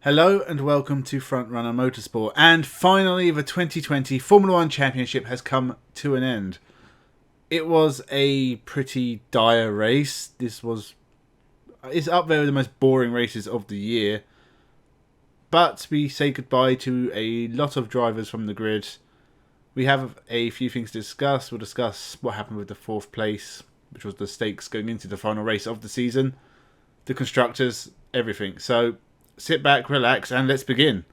Hello and welcome to Frontrunner Motorsport. And finally, the 2020 Formula One Championship has come to an end. It was a pretty dire race. It's up there with the most boring races of the year. But we say goodbye to a lot of drivers from the grid. We have a few things to discuss. We'll discuss what happened with the fourth place, which was the stakes going into the final race of the season, the constructors, everything. So sit back, relax, and let's begin.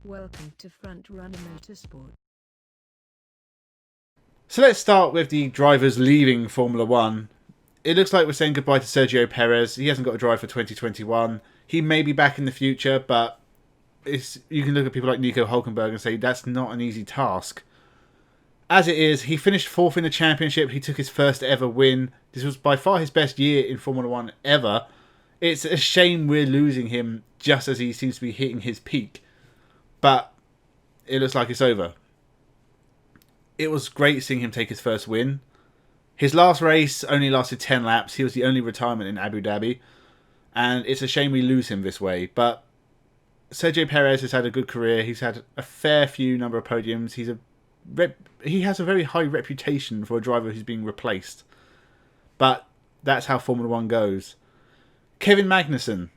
Welcome to Frontrunner Motorsport. So let's start with the drivers leaving Formula One. It looks like we're saying goodbye to Sergio Perez. He hasn't got a drive for 2021. He may be back in the future, but you can look at people like Nico Hulkenberg and say that's not an easy task. As it is, he finished fourth in the championship. He took his first ever win. This was by far his best year in Formula One ever. It's a shame we're losing him just as he seems to be hitting his peak. But it looks like it's over. It was great seeing him take his first win. His last race only lasted 10 laps. He was the only retirement in Abu Dhabi. And it's a shame we lose him this way. But Sergio Perez has had a good career. He's had a fair few number of podiums. He has a very high reputation for a driver who's being replaced. But that's how Formula One goes. Kevin Magnussen.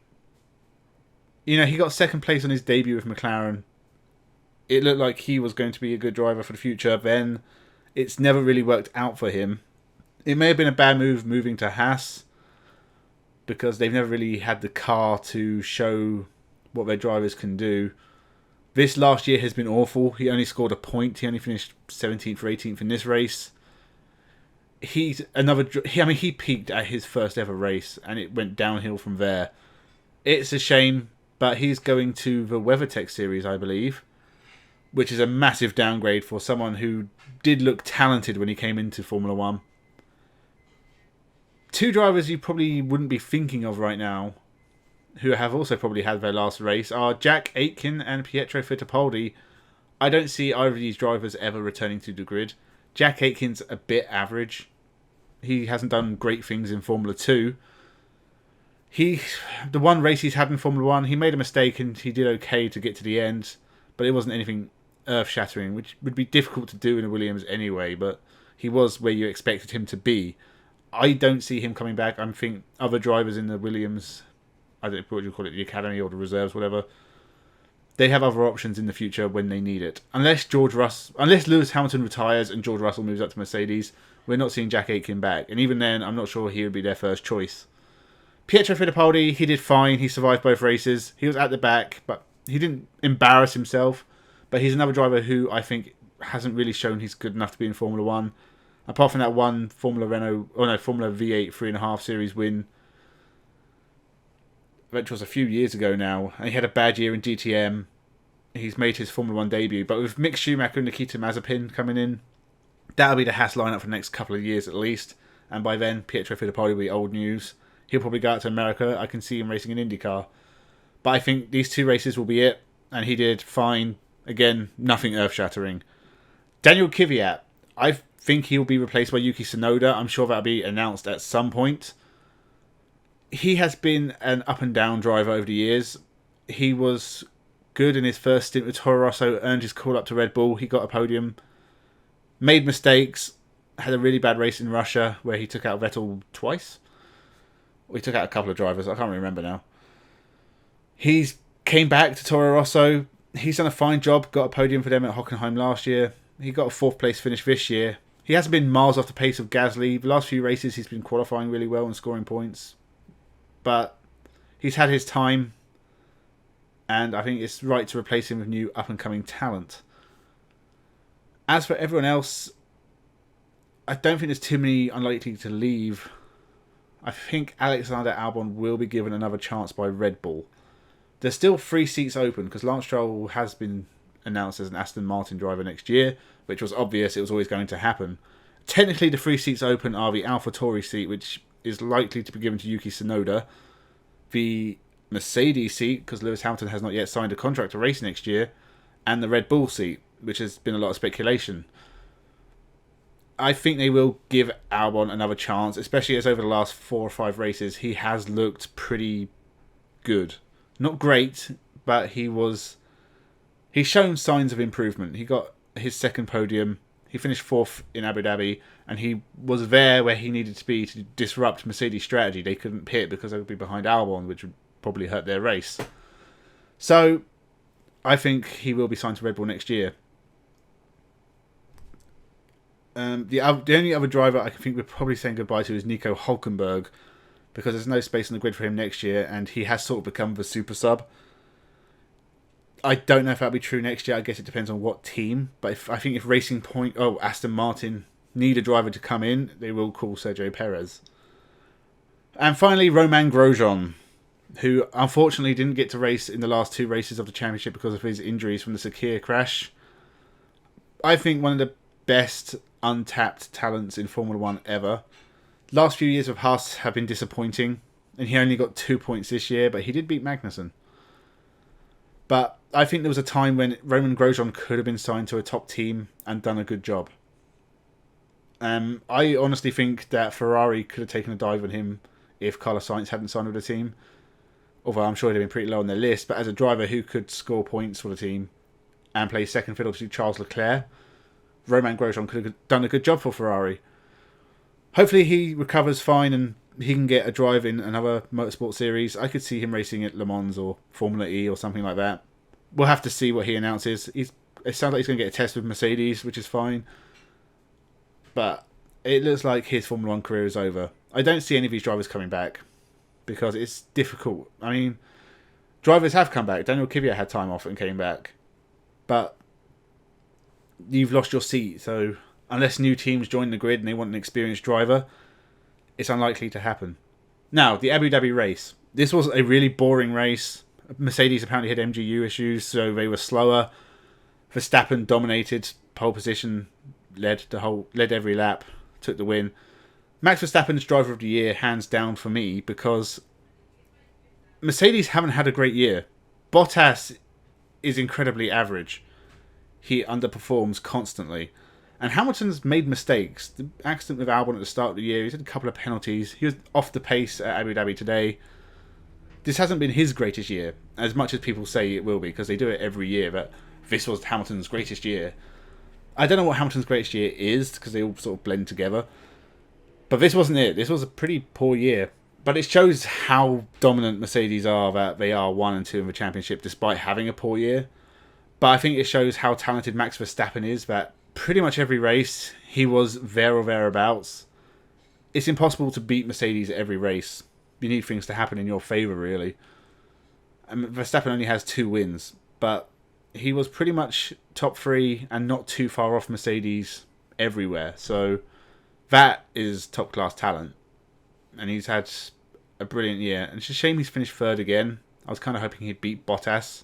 He got second place on his debut with McLaren. It looked like he was going to be a good driver for the future. Then it's never really worked out for him. It may have been a bad move moving to Haas because they've never really had the car to show what their drivers can do. This last year has been awful. He only scored a point. He only finished 17th or 18th in this race. He peaked at his first ever race and it went downhill from there. It's a shame, but he's going to the WeatherTech series, I believe, which is a massive downgrade for someone who did look talented when he came into Formula One. Two drivers you probably wouldn't be thinking of right now, who have also probably had their last race, are Jack Aitken and Pietro Fittipaldi. I don't see either of these drivers ever returning to the grid. Jack Aitken's a bit average. He hasn't done great things in Formula 2. The one race he's had in Formula 1, he made a mistake and he did okay to get to the end, but it wasn't anything earth-shattering, which would be difficult to do in a Williams anyway, but he was where you expected him to be. I don't see him coming back. I think other drivers in the Williams, I don't know what you call it, the academy or the reserves, whatever, they have other options in the future when they need it. Unless Lewis Hamilton retires and George Russell moves up to Mercedes, we're not seeing Jack Aitken back. And even then, I'm not sure he would be their first choice. Pietro Fittipaldi, he did fine. He survived both races. He was at the back, but he didn't embarrass himself. But he's another driver who I think hasn't really shown he's good enough to be in Formula 1. Apart from that one Formula V8 3.5 Series win, which was a few years ago now. And he had a bad year in DTM. He's made his Formula 1 debut. But with Mick Schumacher and Nikita Mazepin coming in, that'll be the Haas lineup for the next couple of years at least. And by then, Pietro Fittipaldi will be old news. He'll probably go out to America. I can see him racing in IndyCar. But I think these two races will be it. And he did fine. Again, nothing earth-shattering. Daniel Kvyat. I think he'll be replaced by Yuki Tsunoda. I'm sure that'll be announced at some point. He has been an up-and-down driver over the years. He was good in his first stint with Toro Rosso. Earned his call-up to Red Bull. He got a podium. Made mistakes. Had a really bad race in Russia where he took out Vettel twice. We took out a couple of drivers. I can't remember now. He's came back to Toro Rosso. He's done a fine job. Got a podium for them at Hockenheim last year. He got a fourth place finish this year. He hasn't been miles off the pace of Gasly. The last few races he's been qualifying really well and scoring points. But he's had his time. And I think it's right to replace him with new up-and-coming talent. As for everyone else, I don't think there's too many unlikely to leave. I think Alexander Albon will be given another chance by Red Bull. There's still 3 seats open because Lance Stroll has been announced as an Aston Martin driver next year, which was obvious it was always going to happen. Technically, the 3 seats open are the AlphaTauri seat, which is likely to be given to Yuki Tsunoda. the Mercedes seat, because Lewis Hamilton has not yet signed a contract to race next year, and the Red Bull seat, which has been a lot of speculation. I think they will give Albon another chance, especially as over the last 4 or 5 races he has looked pretty good. Not great, but he's shown signs of improvement. He got his second podium. He finished 4th in Abu Dhabi, and he was there where he needed to be to disrupt Mercedes' strategy. They couldn't pit because they would be behind Albon, which would probably hurt their race. So, I think he will be signed to Red Bull next year. The only other driver I think we're probably saying goodbye to is Nico Hulkenberg, because there's no space on the grid for him next year, and he has sort of become the super sub. I don't know if that'll be true next year. I guess it depends on what team. But I think if Aston Martin need a driver to come in, they will call Sergio Perez. And finally, Romain Grosjon, who unfortunately didn't get to race in the last 2 races of the championship because of his injuries from the Sakir crash. I think one of the best untapped talents in Formula 1 ever. Last few years of Haas have been disappointing, and he only got 2 points this year, but he did beat Magnussen. But I think there was a time when Romain Grosjean could have been signed to a top team and done a good job. I honestly think that Ferrari could have taken a dive on him if Carlos Sainz hadn't signed with the team. Although I'm sure he'd have been pretty low on their list. But as a driver who could score points for the team and play second fiddle to Charles Leclerc, Romain Grosjean could have done a good job for Ferrari. Hopefully he recovers fine and he can get a drive in another motorsport series. I could see him racing at Le Mans or Formula E or something like that. We'll have to see what he announces. It sounds like he's going to get a test with Mercedes, which is fine. But it looks like his Formula 1 career is over. I don't see any of these drivers coming back because it's difficult. I mean, drivers have come back. Daniel Kvyat had time off and came back. But you've lost your seat, so unless new teams join the grid and they want an experienced driver, it's unlikely to happen. Now, the Abu Dhabi race. This was a really boring race. Mercedes apparently had MGU issues, so they were slower. Verstappen dominated pole position, led every lap, took the win. Max Verstappen's driver of the year, hands down for me, because Mercedes haven't had a great year. Bottas is incredibly average. He underperforms constantly. And Hamilton's made mistakes. The accident with Albon at the start of the year, he's had a couple of penalties. He was off the pace at Abu Dhabi today. This hasn't been his greatest year, as much as people say it will be, because they do it every year, but this was Hamilton's greatest year. I don't know what Hamilton's greatest year is, because they all sort of blend together. But this wasn't it. This was a pretty poor year. But it shows how dominant Mercedes are, that they are 1 and 2 in the championship, despite having a poor year. But I think it shows how talented Max Verstappen is, that pretty much every race, he was there or thereabouts. It's impossible to beat Mercedes at every race. You need things to happen in your favour, really. And Verstappen only has 2 wins, but he was pretty much top 3 and not too far off Mercedes everywhere. So that is top-class talent. And he's had a brilliant year. And it's a shame he's finished 3rd again. I was kind of hoping he'd beat Bottas.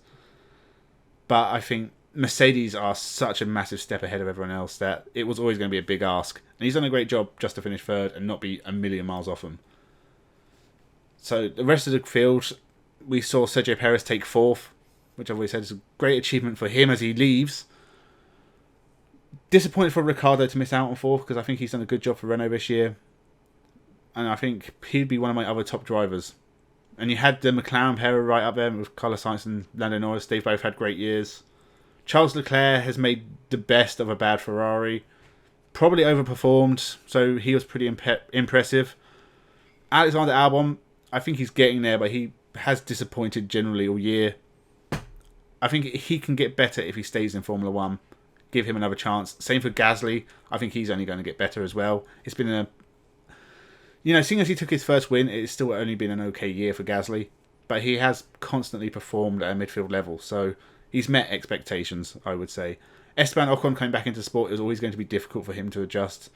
But I think Mercedes are such a massive step ahead of everyone else that it was always going to be a big ask. And he's done a great job just to finish 3rd and not be a million miles off them. So the rest of the field, we saw Sergio Perez take 4th, which I've always said is a great achievement for him as he leaves. Disappointed for Ricciardo to miss out on 4th, because I think he's done a good job for Renault this year. And I think he'd be one of my other top drivers. And you had the McLaren pair right up there with Carlos Sainz and Lando Norris. They've both had great years. Charles Leclerc has made the best of a bad Ferrari. Probably overperformed, so he was pretty impressive. Alexander Albon, I think he's getting there, but he has disappointed generally all year. I think he can get better if he stays in Formula 1. Give him another chance. Same for Gasly. I think he's only going to get better as well. It's been seeing as he took his first win, it's still only been an okay year for Gasly. But he has constantly performed at a midfield level, so he's met expectations, I would say. Esteban Ocon coming back into sport, it was always going to be difficult for him to adjust.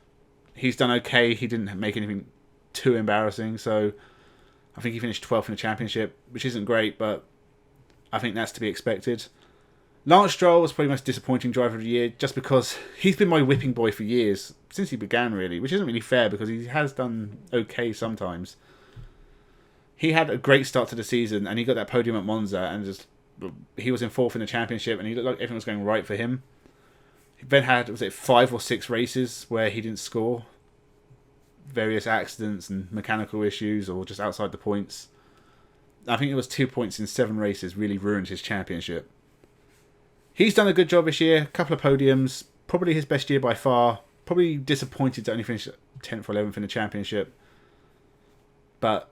He's done okay. He didn't make anything too embarrassing, so I think he finished 12th in the championship, which isn't great, but I think that's to be expected. Lance Stroll was probably the most disappointing driver of the year, just because he's been my whipping boy for years, since he began really, which isn't really fair because he has done okay sometimes. he had a great start to the season, and he got that podium at Monza, and he was in fourth in the championship, and he looked like everything was going right for him. He then had, was it 5 or 6 races where he didn't score? Various accidents and mechanical issues, or just outside the points. I think it was 2 points in 7 races really ruined his championship. He's done a good job this year, a couple of podiums, probably his best year by far. Probably disappointed to only finish 10th or 11th in the championship. But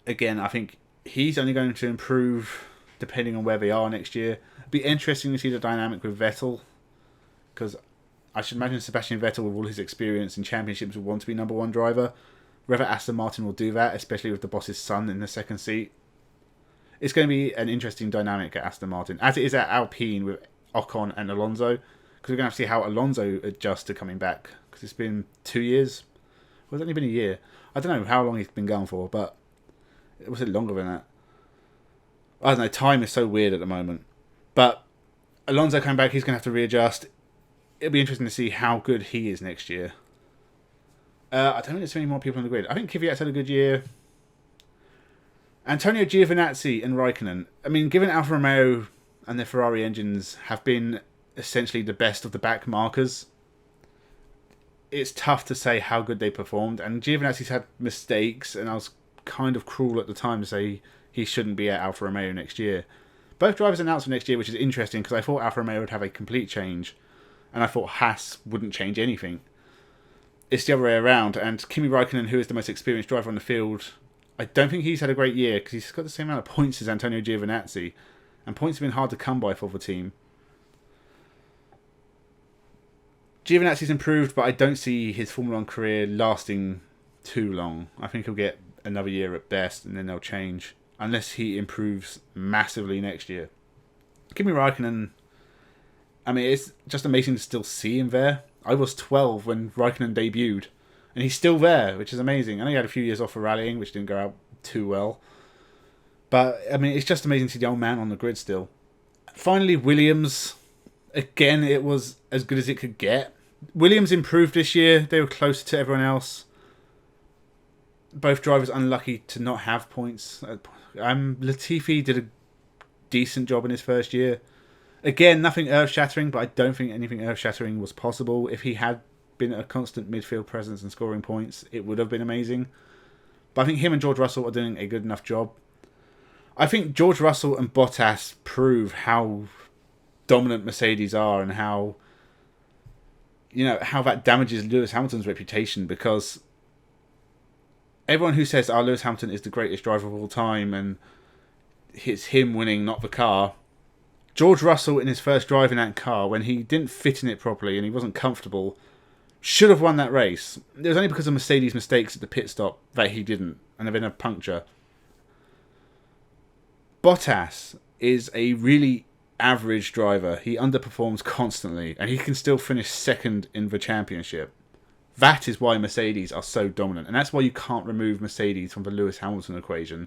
again, I think he's only going to improve depending on where they are next year. It'd be interesting to see the dynamic with Vettel, because I should imagine Sebastian Vettel, with all his experience in championships, will want to be number 1 driver. Whether Aston Martin will do that, especially with the boss's son in the second seat. It's going to be an interesting dynamic at Aston Martin, as it is at Alpine with Ocon and Alonso, because we're going to have to see how Alonso adjusts to coming back, because it's been 2 years. Well, it's only been a year. I don't know how long he's been gone for, but it was longer than that. I don't know, time is so weird at the moment. But Alonso coming back, he's going to have to readjust. It'll be interesting to see how good he is next year. I don't think there's many more people on the grid. I think Kvyat's had a good year. Antonio Giovinazzi and Raikkonen. I mean, given Alfa Romeo and their Ferrari engines have been essentially the best of the back markers, it's tough to say how good they performed. And Giovinazzi's had mistakes, and I was kind of cruel at the time to say he shouldn't be at Alfa Romeo next year. Both drivers announced for next year, which is interesting, because I thought Alfa Romeo would have a complete change, and I thought Haas wouldn't change anything. It's the other way around, and Kimi Raikkonen, who is the most experienced driver on the field, I don't think he's had a great year, because he's got the same amount of points as Antonio Giovinazzi, and points have been hard to come by for the team. Giovinazzi's improved, but I don't see his Formula 1 career lasting too long. I think he'll get another year at best, and then they'll change, unless he improves massively next year. Kimi Raikkonen, I mean, it's just amazing to still see him there. I was 12 when Raikkonen debuted, and he's still there, which is amazing. I know he had a few years off for rallying, which didn't go out too well. But, I mean, it's just amazing to see the old man on the grid still. Finally, Williams. Again, it was as good as it could get. Williams improved this year. They were closer to everyone else. Both drivers unlucky to not have points. Latifi did a decent job in his first year. Again, nothing earth-shattering, but I don't think anything earth-shattering was possible. If he had been a constant midfield presence and scoring points, it would have been amazing. But I think him and George Russell are doing a good enough job. I think George Russell and Bottas prove how dominant Mercedes are, and how that damages Lewis Hamilton's reputation, because everyone who says, Lewis Hamilton is the greatest driver of all time and it's him winning, not the car. George Russell, in his first drive in that car, when he didn't fit in it properly and he wasn't comfortable, should have won that race. It was only because of Mercedes' mistakes at the pit stop that he didn't, and there been a puncture. Bottas is a really average driver. He underperforms constantly, and he can still finish second in the championship. That is why Mercedes are so dominant, and that's why you can't remove Mercedes from the Lewis Hamilton equation.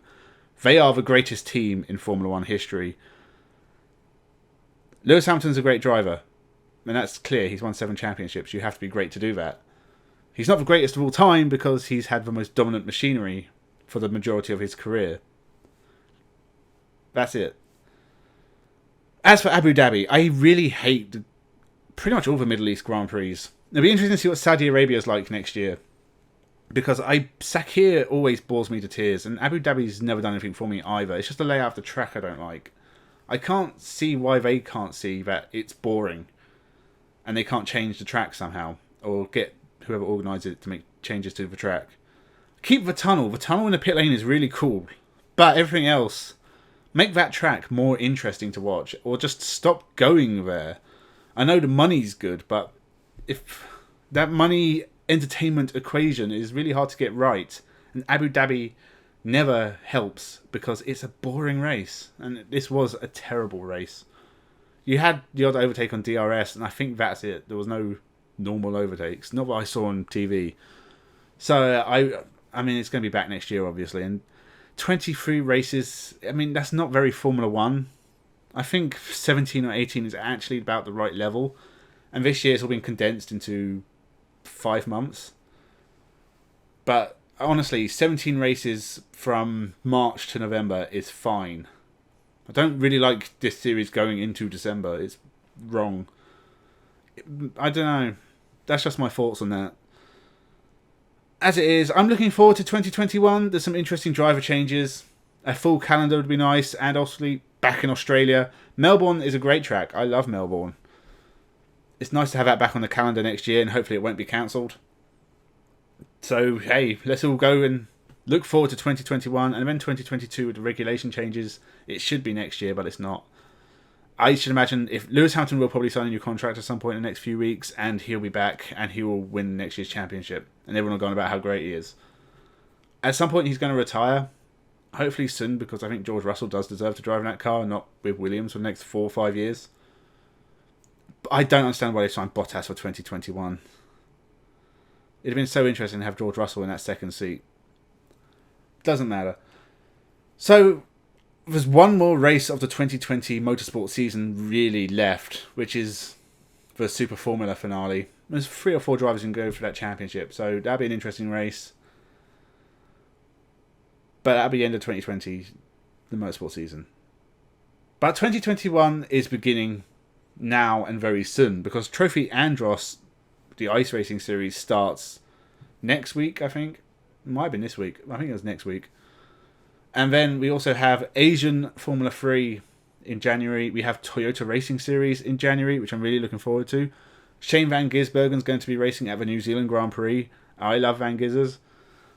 They are the greatest team in Formula 1 history. Lewis Hamilton's a great driver, and that's clear. He's won 7 championships. You have to be great to do that. He's not the greatest of all time because he's had the most dominant machinery for the majority of his career. That's it. As for Abu Dhabi, I really hate pretty much all the Middle East Grand Prix. It'll be interesting to see what Saudi Arabia is like next year, because Sakir always bores me to tears, and Abu Dhabi's never done anything for me either. It's just the layout of the track I don't like. I can't see why they can't see that it's boring and they can't change the track somehow, or get whoever organises it to make changes to the track. Keep the tunnel. The tunnel in the pit lane is really cool, but everything else, make that track more interesting to watch, or just stop going there. I know the money's good, but if that money entertainment equation is really hard to get right, and Abu Dhabi never helps because it's a boring race, and this was a terrible race. You had the odd overtake on DRS, and I think that's it. There was no normal overtakes, not what I saw on TV. So I mean, it's going to be back next year, obviously, and 23 races. I mean, that's not very Formula 1. I think 17 or 18 is actually about the right level, and this year it's all been condensed into 5 months. But honestly, 17 races from March to November is fine. I don't really like this series going into December. It's wrong. I don't know. That's just my thoughts on that. As it is, I'm looking forward to 2021. There's some interesting driver changes. A full calendar would be nice. And obviously, back in Australia. Melbourne is a great track. I love Melbourne. It's nice to have that back on the calendar next year, and hopefully it won't be cancelled. So, hey, let's all go and look forward to 2021. And then 2022 with the regulation changes. It should be next year, but it's not. I should imagine if Lewis Hamilton will probably sign a new contract at some point in the next few weeks, and he'll be back, and he will win next year's championship. And everyone will go on about how great he is. At some point, he's going to retire. Hopefully soon, because I think George Russell does deserve to drive in that car, and not with Williams for the next 4 or 5 years. But I don't understand why they signed Bottas for 2021. It'd have been so interesting to have George Russell in that second seat. Doesn't matter. So, there's one more race of the 2020 motorsport season really left, which is the Super Formula finale. There's 3 or 4 drivers who can go for that championship, so that'll be an interesting race. But that'll be the end of 2020, the motorsport season. But 2021 is beginning now and very soon, because Trophy Andros, the ice racing series, starts next week, I think. It might have been this week. I think it was next week. And then we also have Asian Formula 3 in January. We have Toyota Racing Series in January, which I'm really looking forward to. Shane Van Gisbergen's going to be racing at the New Zealand Grand Prix. I love Van Gisers.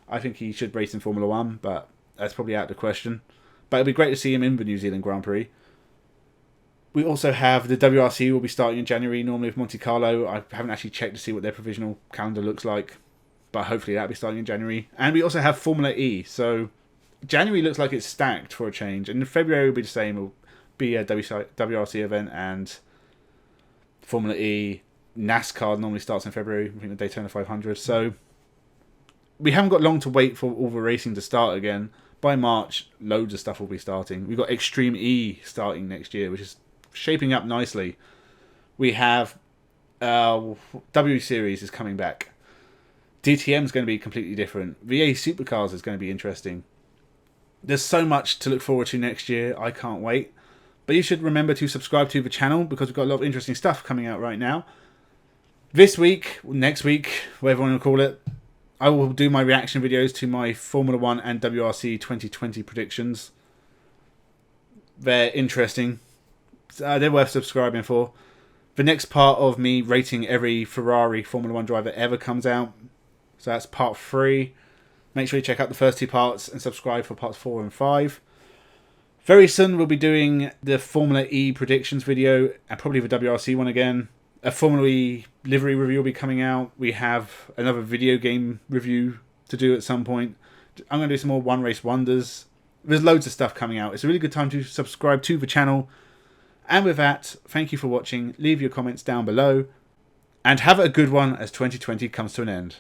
I think he should race in Formula 1, but that's probably out of the question. But it'll be great to see him in the New Zealand Grand Prix. We also have the WRC will be starting in January, normally with Monte Carlo. I haven't actually checked to see what their provisional calendar looks like, but hopefully that'll be starting in January. And we also have Formula E, so January looks like it's stacked for a change. And February will be the same. It will be a WRC event and Formula E. NASCAR normally starts in February, I think the Daytona 500. So we haven't got long to wait for all the racing to start again. By March, loads of stuff will be starting. We've got Extreme E starting next year, which is shaping up nicely. We have W Series is coming back. DTM is going to be completely different. VA Supercars is going to be interesting. There's so much to look forward to next year. I can't wait. But you should remember to subscribe to the channel, because we've got a lot of interesting stuff coming out right now. This week, next week, whatever you want to call it, I will do my reaction videos to my Formula 1 and WRC 2020 predictions. They're interesting. They're worth subscribing for. The next part of me rating every Ferrari Formula 1 driver ever comes out. So that's part 3. Make sure you check out the first 2 parts and subscribe for parts 4 and 5. Very soon we'll be doing the Formula E predictions video and probably the WRC one again. A Formula E livery review will be coming out. We have another video game review to do at some point. I'm going to do some more One Race Wonders. There's loads of stuff coming out. It's a really good time to subscribe to the channel. And with that, thank you for watching. Leave your comments down below. And have a good one as 2020 comes to an end.